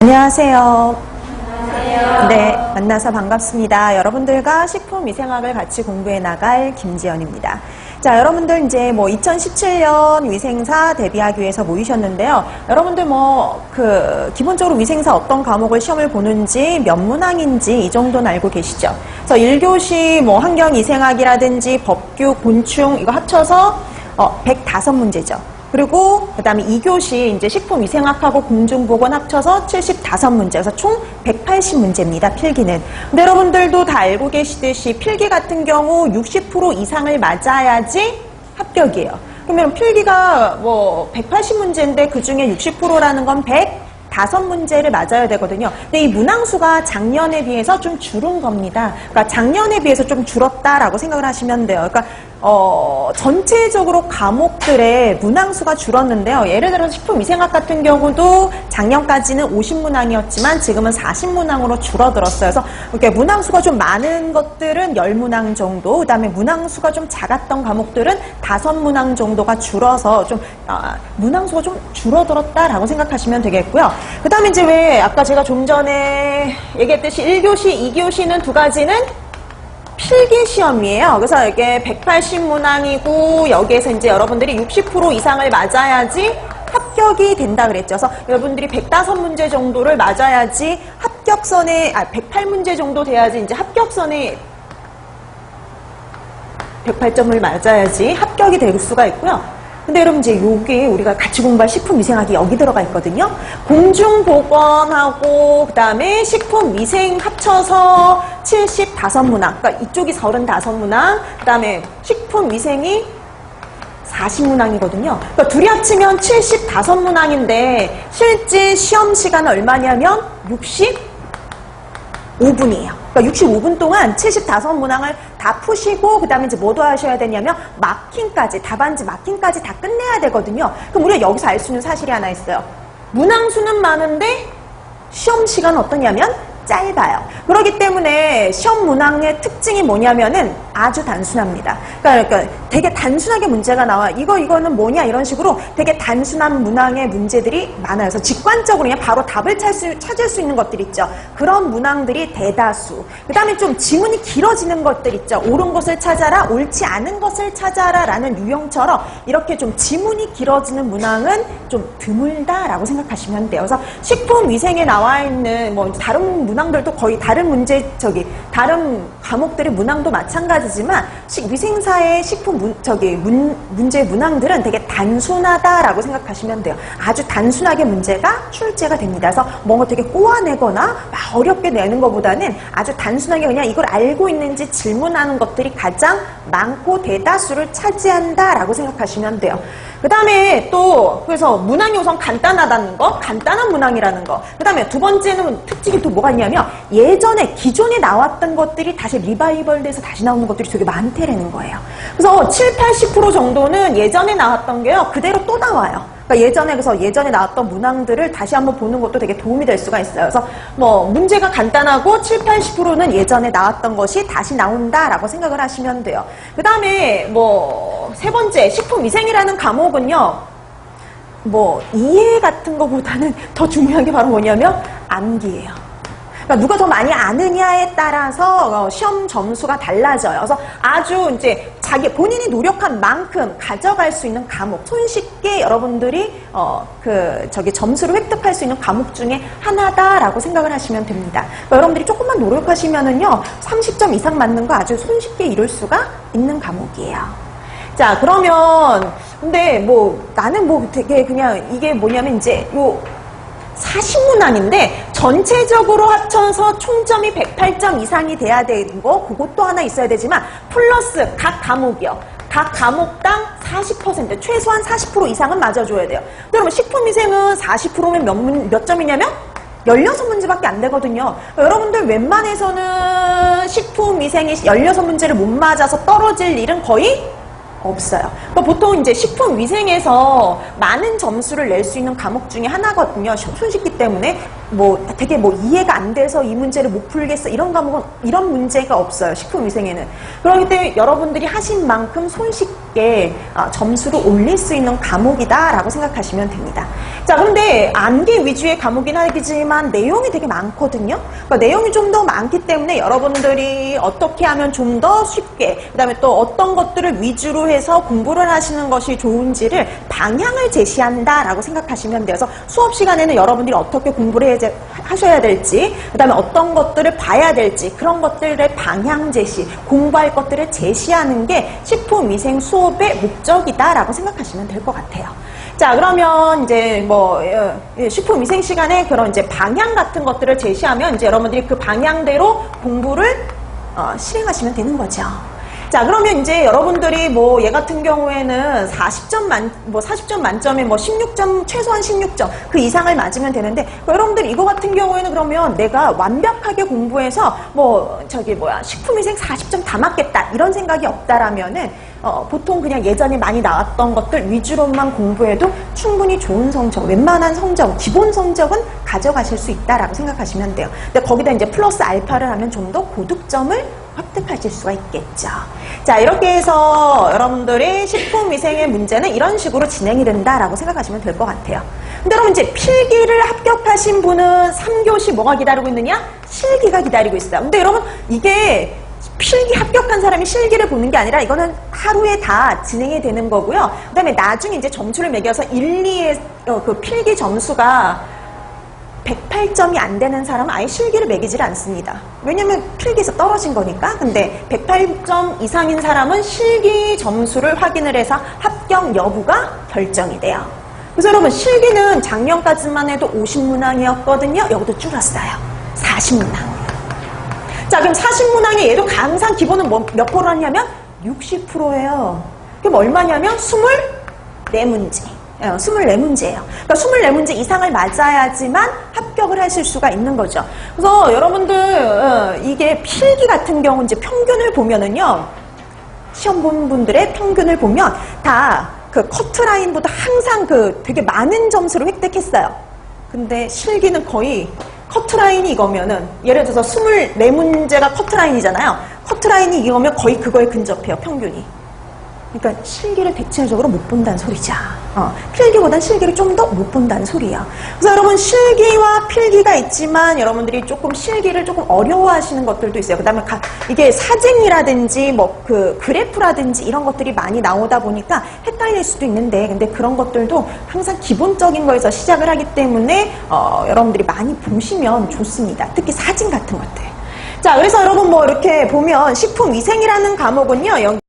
안녕하세요. 네, 만나서 반갑습니다. 여러분들과 식품위생학을 같이 공부해 나갈 김지연입니다. 자, 여러분들 이제 2017년 위생사 대비하기 위해서 모이셨는데요. 여러분들 기본적으로 위생사 어떤 과목을 시험을 보는지 몇 문항인지 이 정도는 알고 계시죠? 그래서 1교시 환경위생학이라든지 법규, 곤충 이거 합쳐서 105문제죠. 그리고 그 다음에 2교시 이제 식품위생학하고 공중보건 합쳐서 75문제, 그래서 총 180문제입니다, 필기는. 근데 여러분들도 다 알고 계시듯이 필기 같은 경우 60% 이상을 맞아야지 합격이에요. 그러면 필기가 180문제인데 그 중에 60%라는 건 105문제를 맞아야 되거든요. 근데 이 문항수가 작년에 비해서 좀 줄은 겁니다. 그러니까 작년에 비해서 좀 줄었다라고 생각을 하시면 돼요. 그러니까 전체적으로 과목들의 문항수가 줄었는데요. 예를 들어서 식품위생학 같은 경우도 작년까지는 50문항이었지만 지금은 40문항으로 줄어들었어요. 그래서 이렇게 문항수가 좀 많은 것들은 10문항 정도, 그 다음에 문항수가 좀 작았던 과목들은 5문항 정도가 줄어서 좀 문항수가 좀 줄어들었다라고 생각하시면 되겠고요. 그 다음에 이제 왜 아까 제가 좀 전에 얘기했듯이 1교시, 2교시는 두 가지는 필기 시험이에요. 그래서 이게 180문항이고 여기에서 이제 여러분들이 60% 이상을 맞아야지 합격이 된다 그랬죠. 그래서 여러분들이 105문제 정도를 맞아야지 합격선에 108문제 정도 돼야지 이제 합격선에 108점을 맞아야지 합격이 될 수가 있고요. 근데 여러분 이제 여기 우리가 같이 공부할 식품위생학이 여기 들어가 있거든요. 공중보건하고 그 다음에 식품위생 합쳐서 75문항, 그러니까 이쪽이 35문항, 그 다음에 식품위생이 40문항이거든요. 그러니까 둘이 합치면 75문항인데 실제 시험 시간은 얼마냐면 65분이에요. 그러니까 65분 동안 75문항을 다 푸시고 그 다음에 이제 뭐도 하셔야 되냐면 마킹까지, 답안지 마킹까지 다 끝내야 되거든요. 그럼 우리가 여기서 알 수 있는 사실이 하나 있어요. 문항수는 많은데 시험 시간은 어떠냐면 짧아요. 그렇기 때문에 시험 문항의 특징이 뭐냐면은 아주 단순합니다. 그러니까 되게 단순하게 문제가 나와. 이거는 뭐냐 이런 식으로 되게 단순한 문항의 문제들이 많아요. 그래서 직관적으로 그냥 바로 답을 찾을 수 있는 것들 있죠. 그런 문항들이 대다수. 그 다음에 좀 지문이 길어지는 것들 있죠. 옳은 것을 찾아라, 옳지 않은 것을 찾아라 라는 유형처럼 이렇게 좀 지문이 길어지는 문항은 좀 드물다라고 생각하시면 돼요. 그래서 식품위생에 나와 있는 다른 문항들도 거의 다른 다른 과목들의 문항도 마찬가지지만 위생사의 문제 문항들은 되게 단순하다라고 생각하시면 돼요. 아주 단순하게 문제가 출제가 됩니다. 그래서 뭔가 되게 꼬아내거나 막 어렵게 내는 것보다는 아주 단순하게 그냥 이걸 알고 있는지 질문하는 것들이 가장 많고 대다수를 차지한다라고 생각하시면 돼요. 그 다음에 또 그래서 문항이 우선 간단하다는 거, 간단한 문항이라는 거. 그 다음에 두 번째는 특징이 또 뭐가 있냐면 예전에 기존에 나왔던 것들이 다시 리바이벌 돼서 다시 나오는 것들이 되게 많대라는 거예요. 그래서 70~80% 정도는 예전에 나왔던 게요 그대로 또 나와요. 그러니까 예전에 나왔던 문항들을 다시 한번 보는 것도 되게 도움이 될 수가 있어요. 그래서 문제가 간단하고 70~80%는 예전에 나왔던 것이 다시 나온다라고 생각을 하시면 돼요. 그 다음에 세 번째 식품위생이라는 과목은요 이해 같은 것보다는 더 중요한 게 바로 뭐냐면 암기예요. 그러니까 누가 더 많이 아느냐에 따라서 시험 점수가 달라져요. 그래서 아주 이제 본인이 노력한 만큼 가져갈 수 있는 과목, 손쉽게 여러분들이 점수를 획득할 수 있는 과목 중에 하나다라고 생각을 하시면 됩니다. 그러니까 여러분들이 조금만 노력하시면은요 30점 이상 맞는 거 아주 손쉽게 이룰 수가 있는 과목이에요. 자, 그러면 근데 나는 되게 그냥 이게 뭐냐면 이제 40문항인데 전체적으로 합쳐서 총점이 108점 이상이 돼야 되는 거 그것도 하나 있어야 되지만 플러스 각 과목이요. 각 과목당 40%, 최소한 40% 이상은 맞아줘야 돼요. 그러면 식품위생은 40%면 몇 점이냐면 16문제밖에 안 되거든요. 여러분들 웬만해서는 식품위생이 16문제를 못 맞아서 떨어질 일은 거의 없어요. 그러니까 보통 이제 식품위생에서 많은 점수를 낼 수 있는 과목 중에 하나거든요. 손쉽기 때문에 되게 이해가 안 돼서 이 문제를 못 풀겠어 이런 과목은 이런 문제가 없어요. 식품위생에는. 그렇기 때문에 여러분들이 하신 만큼 손쉽게 쉽게 점수를 올릴 수 있는 과목이다라고 생각하시면 됩니다. 자, 그런데 암기 위주의 과목이긴 하지만 내용이 되게 많거든요. 그러니까 내용이 좀 더 많기 때문에 여러분들이 어떻게 하면 좀 더 쉽게, 그 다음에 또 어떤 것들을 위주로 해서 공부를 하시는 것이 좋은지를 방향을 제시한다라고 생각하시면 돼요. 그래서 수업 시간에는 여러분들이 어떻게 공부를 하셔야 될지, 그 다음에 어떤 것들을 봐야 될지, 그런 것들의 방향 제시, 공부할 것들을 제시하는 게 식품위생 수업의 목적이다라고 생각하시면 될 것 같아요. 자, 그러면 이제 식품위생 시간에 그런 이제 방향 같은 것들을 제시하면 이제 여러분들이 그 방향대로 공부를 실행하시면 되는 거죠. 자, 그러면 이제 여러분들이 얘 같은 경우에는 40점 만점에 16점, 최소한 16점, 그 이상을 맞으면 되는데, 여러분들 이거 같은 경우에는 그러면 내가 완벽하게 공부해서 식품위생 40점 다 맞겠다, 이런 생각이 없다라면은, 보통 그냥 예전에 많이 나왔던 것들 위주로만 공부해도 충분히 좋은 성적, 웬만한 성적, 기본 성적은 가져가실 수 있다라고 생각하시면 돼요. 근데 거기다 이제 플러스 알파를 하면 좀 더 고득점을 획득하실 수가 있겠죠. 자, 이렇게 해서 여러분들이 식품위생의 문제는 이런 식으로 진행이 된다라고 생각하시면 될 것 같아요. 근데 여러분 이제 필기를 합격하신 분은 3교시 뭐가 기다리고 있느냐? 실기가 기다리고 있어요. 근데 여러분 이게 필기 합격한 사람이 실기를 보는 게 아니라 이거는 하루에 다 진행이 되는 거고요. 그 다음에 나중에 이제 점수를 매겨서 1, 2의 그 필기 점수가 108점이 안 되는 사람은 아예 실기를 매기질 않습니다. 왜냐면 필기에서 떨어진 거니까. 근데 108점 이상인 사람은 실기 점수를 확인을 해서 합격 여부가 결정이 돼요. 그래서 여러분 실기는 작년까지만 해도 50문항이었거든요. 여기도 줄었어요. 40문항. 자, 그럼 40문항에 얘도 항상 기본은 몇 프로 하냐면 60%예요. 그럼 얼마냐면 24문제. 24문제예요. 그러니까 24문제 이상을 맞아야지만 합격을 하실 수가 있는 거죠. 그래서 여러분들 이게 필기 같은 경우 이제 평균을 보면은요, 시험 본 분들의 평균을 보면 다 그 커트라인보다 항상 되게 많은 점수를 획득했어요. 근데 실기는 거의 커트라인이 이거면은, 예를 들어서 24문제가 커트라인이잖아요. 커트라인이 이거면 거의 그거에 근접해요, 평균이. 그러니까 실기를 대체적으로 못 본다는 소리죠. 필기보단 실기를 좀 더 못 본다는 소리예요. 그래서 여러분 실기와 필기가 있지만 여러분들이 조금 실기를 조금 어려워하시는 것들도 있어요. 그 다음에 이게 사진이라든지 그 그래프라든지 이런 것들이 많이 나오다 보니까 헷갈릴 수도 있는데, 근데 그런 것들도 항상 기본적인 거에서 시작을 하기 때문에 여러분들이 많이 보시면 좋습니다. 특히 사진 같은 것들. 자, 그래서 여러분 이렇게 보면 식품위생이라는 과목은요,